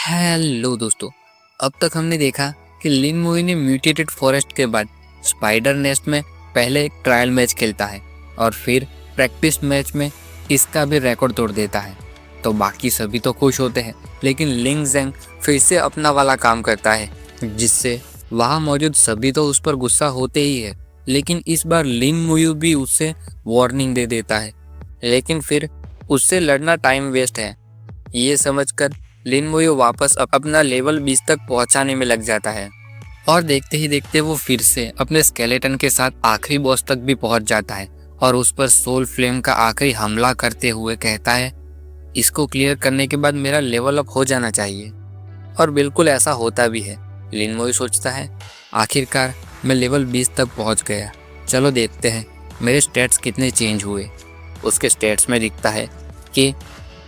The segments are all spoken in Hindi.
हेलो दोस्तों। अब तक हमने देखा कि लिन मोई ने म्यूटेटेड फॉरेस्ट के बाद स्पाइडर नेस्ट में पहले एक ट्रायल मैच खेलता है और फिर प्रैक्टिस मैच में इसका भी रिकॉर्ड तोड़ देता है। तो बाकी सभी तो खुश होते हैं, लेकिन लिंग ज़ेंग फिर से अपना वाला काम करता है, जिससे वहाँ मौजूद सभी तो उस पर गुस्सा होते ही है। लेकिन इस बार लिन मुयू भी उससे वार्निंग दे देता है, लेकिन फिर उससे लड़ना टाइम वेस्ट है। ये समझकर लिन मुयू वापस अपना लेवल 20 तक पहुंचाने में लग जाता है और देखते ही देखते वो फिर से अपने स्केलेटन के साथ आखिरी बॉस तक भी पहुंच जाता है और उस पर सोल फ्लेम का आखिरी हमला करते हुए कहता है, इसको क्लियर करने के बाद मेरा लेवल अप हो जाना चाहिए। और बिल्कुल ऐसा होता भी है। लिन मुयू सोचता है, आखिरकार मैं लेवल 20 तक पहुंच गया, चलो देखते हैं मेरे स्टेट्स कितने चेंज हुए। उसके स्टेट्स में दिखता है कि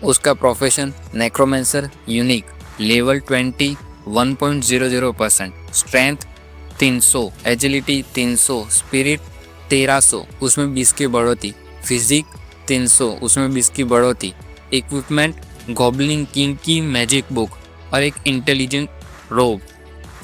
उसका profession necromancer unique level 20 1.00%, strength 300, agility 300, spirit 1300 उसमें 20 की बढ़ोतरी, फिजिक 300 उसमें 20 की बढ़ोतरी, इक्विपमेंट गॉब्लिन किंग की मैजिक बुक और एक इंटेलिजेंट रोब,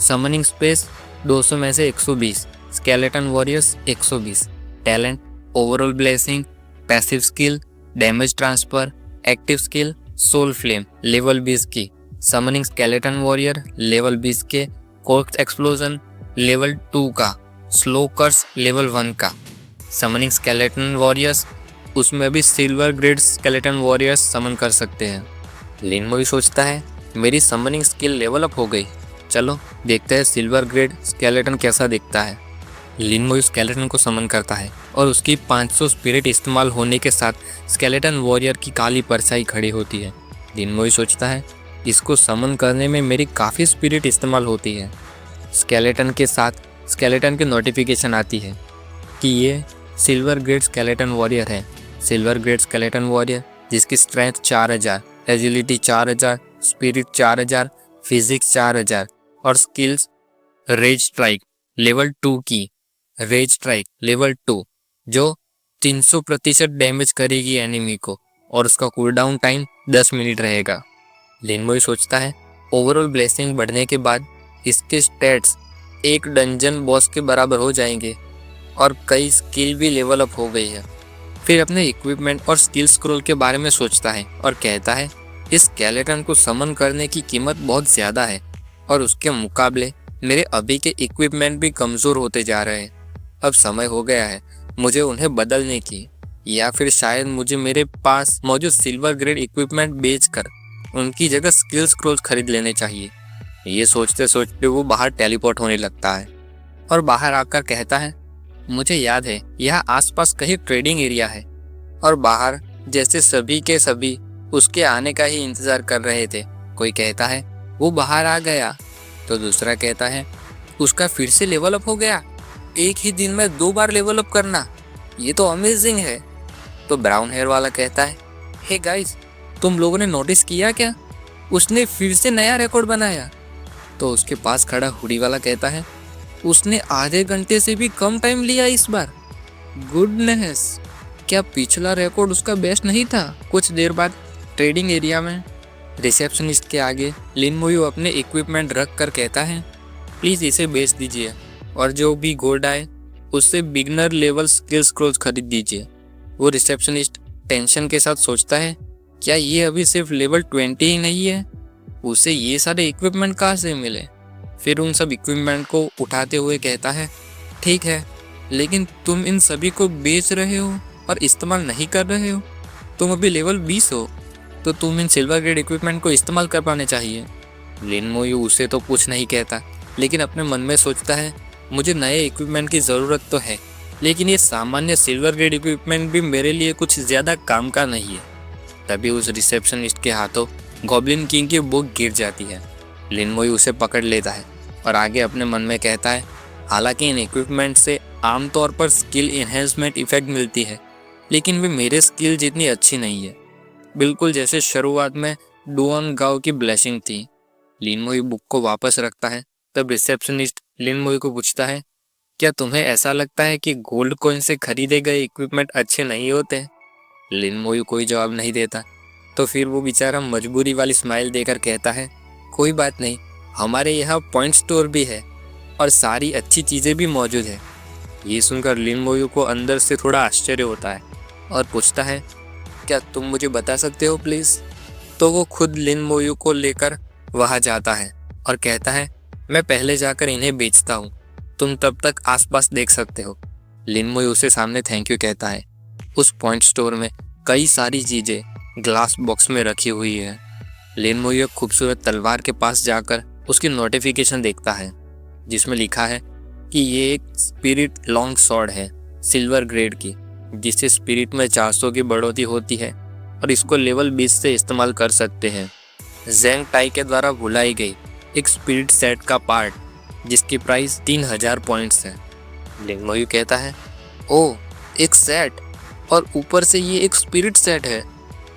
समनिंग स्पेस 200 में से 120, skeleton warriors 120, talent overall blessing, passive skill damage transfer, active skill soul flame level 20 की, समनिंग स्केलेटन वॉरियर लेवल 20 के, कोर्क्स एक्सप्लोजन लेवल 2 का, स्लो कर्स लेवल 1 का, समनिंग स्केलेटन वॉरियर्स उसमें भी सिल्वर ग्रेड स्केलेटन वॉरियर्स समन कर सकते हैं। लिन मुई सोचता है, मेरी समनिंग स्किल लेवल अप हो गई, चलो देखते हैं सिल्वर ग्रेड स्केलेटन कैसा दिखता है। लिन मुई स्केलेटन को समन करता है और उसकी 500 स्पिरिट इस्तेमाल होने के साथ स्केलेटन वॉरियर की काली परछाई खड़ी होती है। लिन मुई सोचता है, इसको समन करने में मेरी काफ़ी स्पिरिट इस्तेमाल होती है। स्केलेटन के साथ स्केलेटन की नोटिफिकेशन आती है कि ये सिल्वर ग्रेड स्केलेटन वॉरियर है। सिल्वर ग्रेड स्केलेटन वॉरियर जिसकी स्ट्रेंथ 4000, एजिलिटी 4000, स्पिरिट 4000, फिजिक्स 4000 और स्किल्स रेज स्ट्राइक लेवल 2 की, रेज स्ट्राइक लेवल 2 जो 300% डैमेज करेगी एनिमी को और उसका कूलडाउन टाइम 10 मिनट रहेगा। लिन मुई सोचता है, ओवरऑल ब्लेसिंग बढ़ने के बाद इसके स्टेट्स एक डंजन बॉस के बराबर हो जाएंगे और कई स्किल भी लेवल अप हो गई है। फिर अपने इक्विपमेंट और स्किल स्क्रॉल के बारे में सोचता है और कहता है, इस स्केलेटन को समन करने की कीमत बहुत ज़्यादा है और उसके मुकाबले मेरे अभी के इक्विपमेंट भी कमज़ोर होते जा रहे हैं। अब समय हो गया है मुझे उन्हें बदलने की, या फिर शायद मुझे मेरे पास मौजूद सिल्वर ग्रेड इक्विपमेंट बेचकर उनकी जगह स्किल स्क्रॉल्स खरीद लेने चाहिए। ये सोचते सोचते वो बाहर टेलीपोर्ट होने लगता है और बाहर आकर कहता है, मुझे याद है यहाँ आसपास कहीं ट्रेडिंग एरिया है। और बाहर जैसे सभी के सभी उसके आने का ही इंतज़ार कर रहे थे। कोई कहता है, वो बाहर आ गया, तो दूसरा कहता है, उसका फिर से लेवल अप हो गया, एक ही दिन में 2 बार लेवल अप करना, ये तो अमेजिंग है। तो ब्राउन हेयर वाला कहता है, हे गाइस, तुम लोगों ने नोटिस किया क्या, उसने फिर से नया रिकॉर्ड बनाया। तो उसके पास खड़ा हुडी वाला कहता है, उसने आधे घंटे से भी कम टाइम लिया इस बार। गुडनेस, क्या पिछला रिकॉर्ड उसका बेस्ट नहीं था। कुछ देर बाद ट्रेडिंग एरिया में रिसेप्शनिस्ट के आगे लिन मुयू अपने इक्विपमेंट रख कर कहता है, प्लीज़ इसे बेच दीजिए और जो भी गोल्ड आए उससे बिगनर लेवल स्किल स्क्रॉल्स खरीद दीजिए। वो रिसेप्शनिस्ट टेंशन के साथ सोचता है, क्या ये अभी सिर्फ लेवल 20 ही नहीं है, उसे ये सारे इक्विपमेंट कहाँ से मिले। फिर उन सब इक्विपमेंट को उठाते हुए कहता है, ठीक है, लेकिन तुम इन सभी को बेच रहे हो और इस्तेमाल नहीं कर रहे हो। तुम अभी लेवल 20 हो, तो तुम इन सिल्वर ग्रेड इक्विपमेंट को इस्तेमाल कर पाने चाहिए। लिन मुयू उसे तो कुछ नहीं कहता, लेकिन अपने मन में सोचता है, मुझे नए इक्विपमेंट की ज़रूरत तो है, लेकिन ये सामान्य सिल्वर ग्रेड इक्विपमेंट भी मेरे लिए कुछ ज़्यादा काम का नहीं है। तभी उस रिसेप्शनिस्ट के हाथों गॉब्लिन किंग की बुक गिर जाती है। लिन मुयू उसे पकड़ लेता है और आगे अपने मन में कहता है, हालांकि इन इक्विपमेंट से आमतौर पर स्किल इन्हेंसमेंट इफेक्ट मिलती है, लेकिन वे मेरे स्किल जितनी अच्छी नहीं है, बिल्कुल जैसे शुरुआत में डुअन गाओ की ब्लेसिंग थी। लिन मुयू बुक को वापस रखता है। तब रिसेप्शनिस्ट लिन मुयू को पूछता है, क्या तुम्हें ऐसा लगता है कि गोल्ड कॉइन से खरीदे गए इक्विपमेंट अच्छे नहीं होते। लिन मुयू कोई जवाब नहीं देता। तो फिर वो बेचारा मजबूरी वाली स्माइल देकर कहता है, कोई बात नहीं, हमारे यहाँ पॉइंट स्टोर भी है और सारी अच्छी चीज़ें भी मौजूद है। ये सुनकर लिन मोयू को अंदर से थोड़ा आश्चर्य होता है और पूछता है, क्या तुम मुझे बता सकते हो प्लीज़? तो वो खुद लिन मोयू को लेकर वहाँ जाता है और कहता है, मैं पहले जाकर इन्हें बेचता हूँ, तुम तब तक आसपास देख सकते हो। लिन मोयू उसे सामने थैंक यू कहता है। उस पॉइंट स्टोर में कई सारी चीज़ें ग्लास बॉक्स में रखी हुई है। लिन मोयू एक खूबसूरत तलवार के पास जाकर उसकी नोटिफिकेशन देखता है जिसमें लिखा है कि ये एक स्पिरिट लॉन्ग स्वॉर्ड है सिल्वर ग्रेड की, जिससे स्पिरिट में 400 की बढ़ोतरी होती है और इसको लेवल 20 से इस्तेमाल कर सकते हैं। ज़ेंग टाई के द्वारा बुलाई गई एक स्पिरिट सेट का पार्ट जिसकी प्राइस 3000 पॉइंट्स है। लिन मोयू कहता है, ओह एक सेट, और ऊपर से ये एक स्पिरिट सेट है।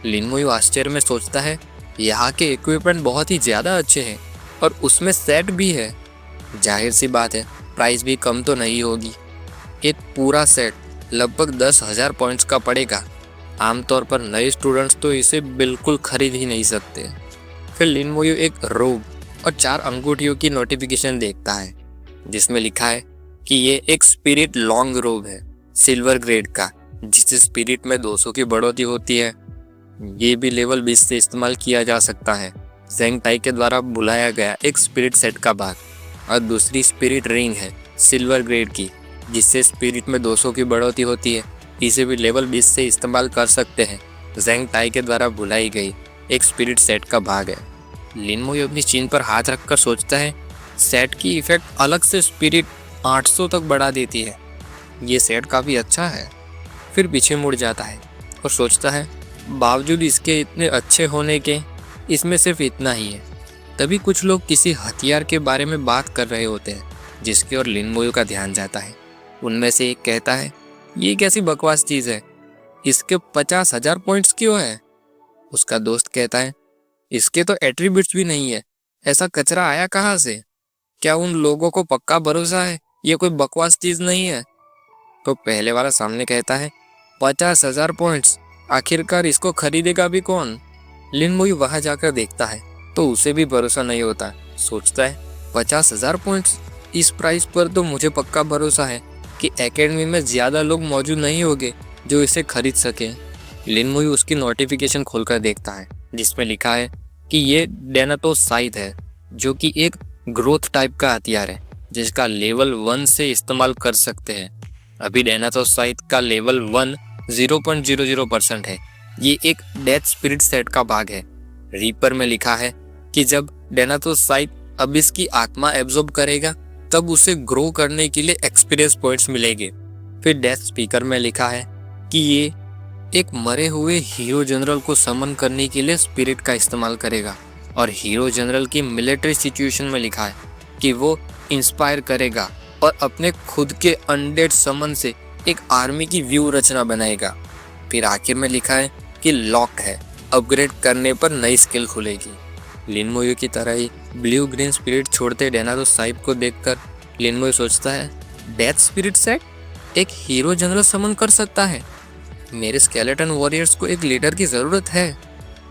लिन मोयू आश्चर्य में सोचता है, यहाँ के इक्विपमेंट बहुत ही ज़्यादा अच्छे हैं और उसमें सेट भी है, जाहिर सी बात है प्राइस भी कम तो नहीं होगी। एक पूरा सेट लगभग 10,000 पॉइंट्स का पड़ेगा। आमतौर पर नए स्टूडेंट्स तो इसे बिल्कुल खरीद ही नहीं सकते। फिर लिन मोयू एक रोब और 4 अंगूठियों की नोटिफिकेशन देखता है जिसमें लिखा है कि ये एक स्पिरिट लॉन्ग रोब है सिल्वर ग्रेड का, जिससे स्पिरिट में 200 की बढ़ोतरी होती है। ये भी लेवल 20 से इस्तेमाल किया जा सकता है। ज़ेंग टाई के द्वारा बुलाया गया एक स्पिरिट सेट का भाग, और दूसरी स्पिरिट रिंग है सिल्वर ग्रेड की, जिससे स्पिरिट में 200 की बढ़ोतरी होती है। इसे भी लेवल 20 से इस्तेमाल कर सकते हैं। ज़ेंग टाई के द्वारा बुलाई गई एक स्पिरिट सेट का भाग है। लिन मोयू अपनी चीन पर हाथ रखकर सोचता है, सेट की इफेक्ट अलग से स्पिरिट 800 तक बढ़ा देती है। ये सेट काफ़ी अच्छा है। फिर पीछे मुड़ जाता है और सोचता है, बावजूद इसके इतने अच्छे होने के इसमें सिर्फ इतना ही है। तभी कुछ लोग किसी हथियार के बारे में बात कर रहे होते हैं जिसकी ओर लिन मोयू का ध्यान जाता है। उनमें से एक कहता है, ये कैसी बकवास चीज़ है, इसके 50,000 पॉइंट्स क्यों है? उसका दोस्त कहता है, इसके तो एट्रीब्यूट्स भी नहीं है, ऐसा कचरा आया कहाँ से? क्या उन लोगों को पक्का भरोसा है ये कोई बकवास चीज़ नहीं है? तो पहले वाला सामने कहता है, 50,000 पॉइंट्स, आखिरकार इसको खरीदेगा भी कौन? लिन मोयू वहाँ जाकर देखता है तो उसे भी भरोसा नहीं होता। सोचता है, 50,000 पॉइंट्स, इस प्राइस पर तो मुझे पक्का भरोसा है कि एकेडमी में ज़्यादा लोग मौजूद नहीं होंगे जो इसे खरीद सकें। लिन मोयू उसकी नोटिफिकेशन खोलकर देखता है जिसमें लिखा है कि ये डेनाटोस साइथ है, जो कि एक ग्रोथ टाइप का हथियार है जिसका लेवल 1 से इस्तेमाल कर सकते हैं। अभी डेनाटोस साइथ का लेवल 1 0.00% है। ये एक डेथ स्पिरिट सेट का भाग है। रीपर में लिखा है कि जब डेनाटोस साइथ अबिस की आत्मा एब्जॉर्ब करेगा तब उसे ग्रो करने के लिए एक्सपीरियंस पॉइंट्स मिलेंगे। फिर डेथ स्पीकर में लिखा है कि ये एक मरे हुए हीरो जनरल को समन करने के लिए स्पिरिट का इस्तेमाल करेगा, और हीरो जनरल की मिलिट्री सिचुएशन में लिखा है कि वो इंस्पायर करेगा और अपने खुद के अनडेड समन से एक आर्मी की व्यू रचना बनाएगा। फिर आखिर में लिखा है कि लॉक है, अपग्रेड करने पर नई स्किल खुलेगी। लिन मोयू की तरह ही ब्लू ग्रीन स्पिरिट छोड़ते डेनाटोस साइथ को देखकर लिन मोयू सोचता है, डेथ स्पिरिट सेट एक हीरो जनरल समन कर सकता है। मेरे स्केलेटन वॉरियर्स को एक लीडर की ज़रूरत है,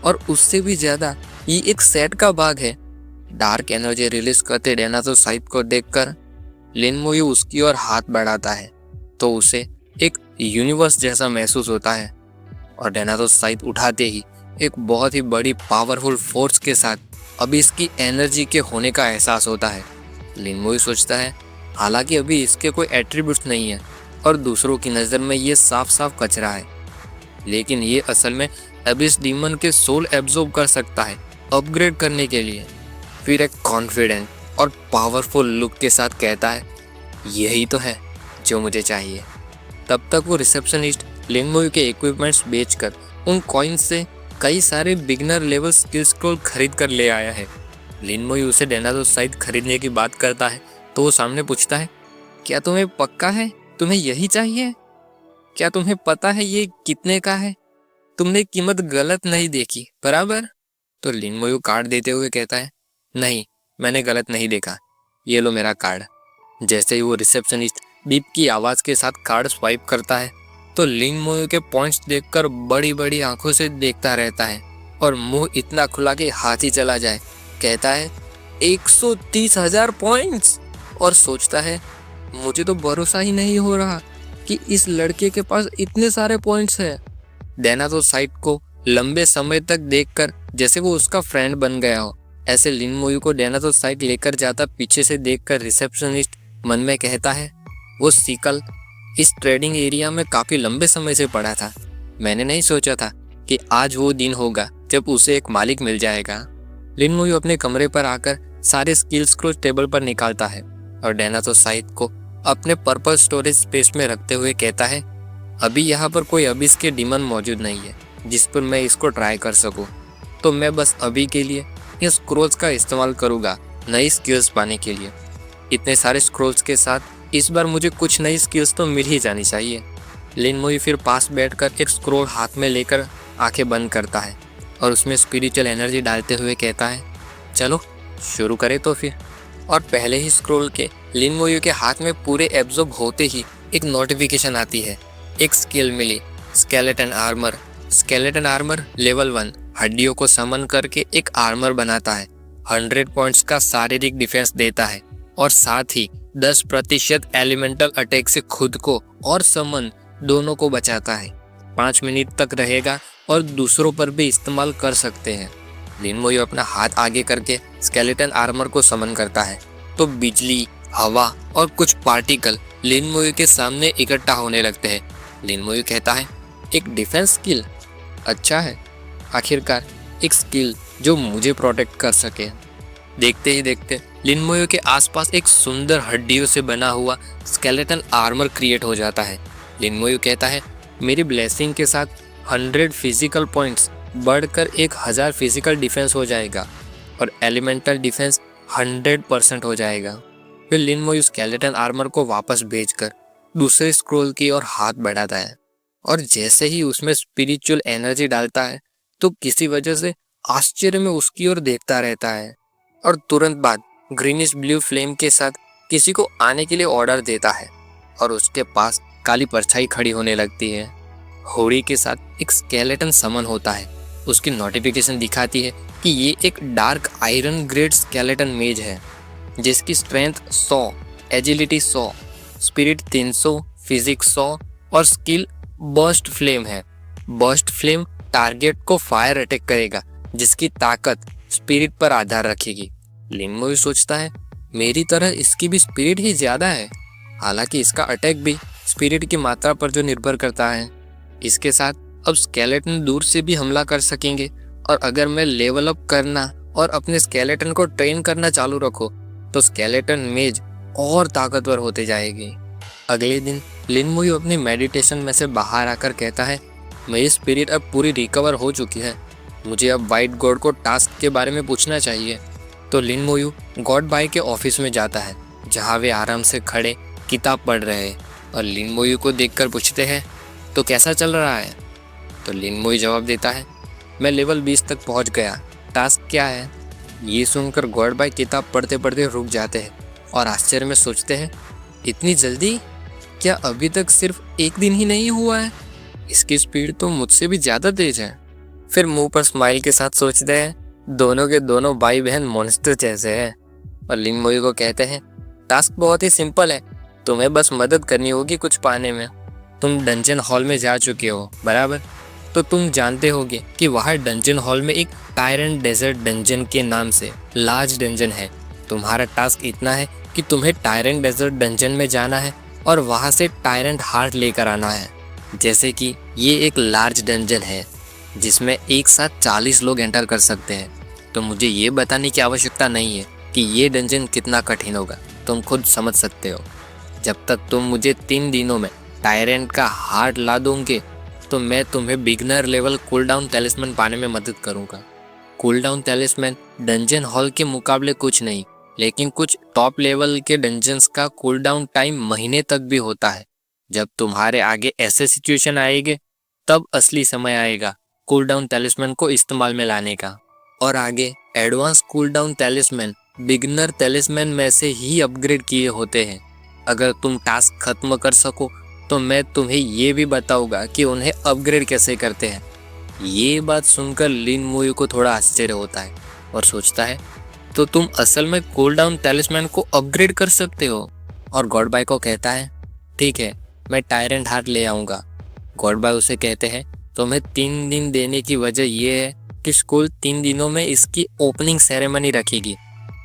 और उससे भी ज़्यादा ये एक सेट का भाग है। डार्क एनर्जी रिलीज करते डेनाटोस साइथ को देखकर लिन मोयू उसकी ओर हाथ बढ़ाता है तो उसे एक यूनिवर्स जैसा महसूस होता है, और डेनाटोस साइथ उठाते ही एक बहुत ही बड़ी पावरफुल फोर्स के साथ अभी इसकी एनर्जी के होने का एहसास होता है। लिन मोयू सोचता है, हालांकि अभी इसके कोई एट्रीब्यूट्स नहीं है और दूसरों की नज़र में ये साफ साफ कचरा है, लेकिन ये असल में अबिस डीमन के सोल एब्जॉर्ब कर सकता है अपग्रेड करने के लिए। फिर एक कॉन्फिडेंट और पावरफुल लुक के साथ कहता है, यही तो है जो मुझे चाहिए। तब तक वो रिसेप्शनिस्ट लिन मोयू के इक्विपमेंट्स बेचकर उन कॉइन्स से कई सारे बिगनर लेवल स्किल स्क्रॉल खरीद कर ले आया है। लिन मोयू उसे डेनाटोस साइथ खरीदने की बात करता है तो वो सामने पूछता है, क्या तुम्हें पक्का है तुम्हें यही चाहिए? क्या तुम्हें पता है ये कितने का है? तुमने कीमत गलत नहीं देखी बराबर? तो लिन मोयू कार्ड देते हुए कहता है, नहीं मैंने गलत नहीं देखा, ये लो मेरा कार्ड। जैसे ही वो रिसेप्शनिस्ट बीप की आवाज़ के साथ कार्ड स्वाइप करता है तो लिन मोयू के पॉइंट्स देखकर बड़ी बड़ी आंखों से देखता रहता है और मुंह इतना खुला कि हाथ ही चला जाए। कहता है, 130,000 पॉइंट्स और सोचता है मुझे तो भरोसा ही नहीं हो रहा कि इस लड़के के पास इतने सारे पॉइंट्स हैं। डेनाथोसाइट को लंबे समय तक देखकर जैसे वो उसका फ्रेंड बन गया हो, ऐसे लिन मोयू को डेनाथोसाइट लेकर जाता पीछे से देखकर रिसेप्शनिस्ट मन में कहता है, वो सीकल इस ट्रेडिंग एरिया में काफी लंबे समय से पड़ा था। मैंने नहीं सोचा था कि आज वो दिन होगा जब उसे एक मालिक मिल जाएगा। लिन मोयू अपने कमरे पर आकर सारे स्किल्स को टेबल पर निकालता है और डेनाथोसाइट को अपने पर्पल स्टोरेज स्पेस में रखते हुए कहता है, अभी यहाँ पर कोई अबिस के डीमन मौजूद नहीं है जिस पर मैं इसको ट्राई कर सकूं, तो मैं बस अभी के लिए इस स्क्रोल्स का इस्तेमाल करूँगा नई स्किल्स पाने के लिए। इतने सारे स्क्रोल्स के साथ इस बार मुझे कुछ नई स्किल्स तो मिल ही जानी चाहिए। लिन मोयू फिर पास बैठकर एक स्क्रोल हाथ में लेकर आंखें बंद करता है और उसमें स्पिरिचुअल एनर्जी डालते हुए कहता है, चलो शुरू करें तो फिर। और पहले ही स्क्रोल के लिन मोयू के हाथ में पूरे एब्जॉर्ब होते ही एक नोटिफिकेशन आती है, एक स्किल मिली, skeleton armour. Skeleton armour level 1 हड्डियों को समन करके एक आर्मर बनाता है, 100 पॉइंट्स का शारीरिक डिफेंस देता है और साथ ही 10% एलिमेंटल अटैक से खुद को और समन दोनों को बचाता है। 5 मिनट तक रहेगा और दूसरों पर भी इस्तेमाल कर सकते हैं। लिन मोयू अपना हाथ आगे करके स्केलेटन आर्मर को समन करता है तो बिजली, हवा और कुछ पार्टिकल लिन मोयू के सामने इकट्ठा होने लगते हैं। लिन मोयू कहता है, एक डिफेंस स्किल, अच्छा है, आखिरकार एक स्किल जो मुझे प्रोटेक्ट कर सके। देखते ही देखते लिन मोयू के आसपास एक सुंदर हड्डियों से बना हुआ स्केलेटन आर्मर क्रिएट हो जाता है। लिन मोयू कहता है, मेरी ब्लेसिंग के साथ 100 फिजिकल पॉइंट्स बढ़कर 1000 फिजिकल डिफेंस हो जाएगा और एलिमेंटल डिफेंस 100% हो जाएगा। फिर लिन मोयू स्केलेटन आर्मर को वापस भेजकर दूसरे स्क्रोल की ओर हाथ बढ़ाता है और जैसे ही उसमें स्पिरिचुअल एनर्जी डालता है तो किसी वजह से आश्चर्य में उसकी ओर देखता रहता है और तुरंत बाद ग्रीनिश ब्लू फ्लेम के साथ किसी को आने के लिए ऑर्डर देता है और उसके पास काली परछाई खड़ी होने लगती है। होड़ी के साथ एक स्केलेटन समन होता है। उसकी नोटिफिकेशन दिखाती है कि ये एक डार्क आयरन ग्रेड स्केलेटन मेज है जिसकी स्ट्रेंथ 100, एजिलिटी 100, स्पिरिट 300, फिजिक्स 100 और स्किल बर्स्ट फ्लेम है। बर्स्ट फ्लेम टारगेट को फायर अटैक करेगा जिसकी ताकत स्पिरिट पर आधार रखेगी। लिन मोयू सोचता है, मेरी तरह इसकी भी स्पिरिट ही ज्यादा है, हालांकि इसका अटैक भी स्पिरिट की मात्रा पर जो निर्भर करता है। इसके साथ अब स्केलेटन दूर से भी हमला कर सकेंगे और अगर मैं लेवल अप करना और अपने स्केलेटन को ट्रेन करना चालू रखो तो स्केलेटन मेज और ताकतवर होते जाएगी। अगले दिन लिन मोयू अपनी मेडिटेशन में से बाहर आकर कहता है, मेरी स्पिरिट अब पूरी रिकवर हो चुकी है, मुझे अब वाइट गॉड को टास्क के बारे में पूछना चाहिए। तो लिन मोयू गॉड बाई के ऑफिस में जाता है जहाँ वे आराम से खड़े किताब पढ़ रहे हैं और लिन मोयू को देखकर पूछते हैं, तो कैसा चल रहा है? तो लिन मोयू जवाब देता है, मैं लेवल 20 तक पहुंच गया, टास्क क्या है? ये सुनकर गॉड बाई किताब पढ़ते पढ़ते रुक जाते हैं और आश्चर्य में सोचते हैं, इतनी जल्दी? क्या अभी तक सिर्फ एक दिन ही नहीं हुआ है? इसकी स्पीड तो मुझसे भी ज़्यादा तेज है। फिर मुंह पर स्माइल के साथ सोचते हैं, दोनों के दोनों भाई बहन मॉन्स्टर जैसे हैं और लिन मोयू को कहते हैं, टास्क बहुत ही सिंपल है, तुम्हें बस मदद करनी होगी कुछ पाने में। तुम डंजन हॉल में जा चुके हो, बराबर? तो तुम जानते होगे कि वहाँ डंजन हॉल में एक टायरेंट डेजर्ट डंजन के नाम से लार्ज डंजन है। तुम्हारा टास्क इतना है कि तुम्हें टायरेंट डेजर्ट डंजन में जाना है और वहाँ से टायरेंट हार्ट लेकर आना है। जैसे कि ये एक लार्ज डंजन है जिसमें एक साथ 40 लोग एंटर कर सकते हैं, तो मुझे ये बताने की आवश्यकता नहीं है कि ये डंजन कितना कठिन होगा, तुम खुद समझ सकते हो। जब तक तुम मुझे 3 दिनों में टायरेंट का हार्ट ला दोगे तो मैं तुम्हें बिगनर लेवल कूलडाउन टैलिस्मैन पाने में मदद करूंगा। कूलडाउन टैलिस्मैन डंजन हॉल के मुकाबले कुछ नहीं, लेकिन कुछ टॉप लेवल के डंजन्स का कूलडाउन टाइम महीने तक भी होता है। जब तुम्हारे आगे ऐसे सिचुएशन आएंगे तब असली समय आएगा कूलडाउन टैलिस्मैन को इस्तेमाल में लाने का। और आगे एडवांस कूलडाउन टैलिस्मैन बिगनर टैलिस्मैन में से ही अपग्रेड किए होते हैं। अगर तुम टास्क खत्म कर सको तो मैं तुम्हें ये भी बताऊंगा कि उन्हें अपग्रेड कैसे करते हैं। ये बात सुनकर लिन मोयू को थोड़ा आश्चर्य होता है और सोचता है, तो तुम असल में कूल डाउन टैलिस्मैन को अपग्रेड कर सकते हो। और गॉड बाय को कहता है ठीक है, मैं टायरेंट हार्ट ले आऊँगा। गॉड बाय उसे कहते हैं तुम्हें 3 दिन देने की वजह यह है कि स्कूल 3 दिनों में इसकी ओपनिंग सेरेमनी रखेगी।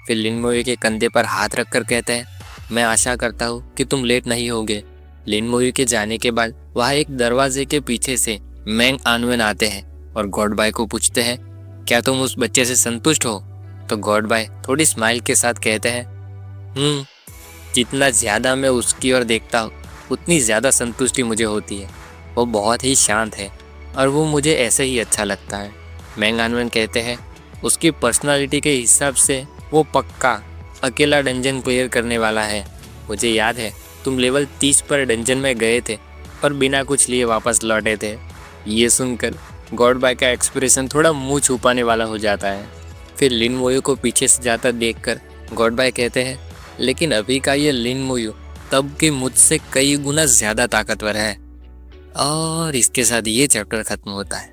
फिर लिन मोई के कंधे पर हाथ रखकर कहते हैं मैं आशा करता हूँ कि तुम लेट नहीं होगे। लिन मोई के जाने के बाद वहाँ एक दरवाजे के पीछे से मैंग आनवेन आते हैं और गॉड बाय को पूछते हैं क्या तुम उस बच्चे से संतुष्ट हो। तो गॉड बाय थोड़ी स्माइल के साथ कहते हैं जितना ज़्यादा मैं उसकी ओर देखता हूँ उतनी ज़्यादा संतुष्टि मुझे होती है। वो बहुत ही शांत है और वो मुझे ऐसे ही अच्छा लगता है। मैंग आनवेन कहते हैं उसकी पर्सनालिटी के हिसाब से वो पक्का अकेला डंजन क्लियर करने वाला है। मुझे याद है तुम लेवल 30 पर डंजन में गए थे और बिना कुछ लिए वापस लौटे थे। ये सुनकर गॉड बाय का एक्सप्रेशन थोड़ा मुंह छुपाने वाला हो जाता है। फिर लिन मोयू को पीछे से जाता देखकर गॉड बाय कहते हैं लेकिन अभी का ये लिन मोयू तब के मुझसे कई गुना ज़्यादा ताकतवर है। और इसके साथ ये चैप्टर खत्म होता है।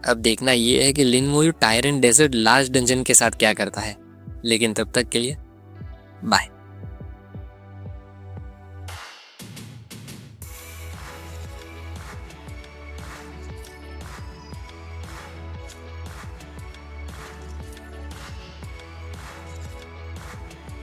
अब देखना ये है कि Lin Moyu tyrant desert last dungeon के साथ क्या करता है। लेकिन तब तक के लिए बाय।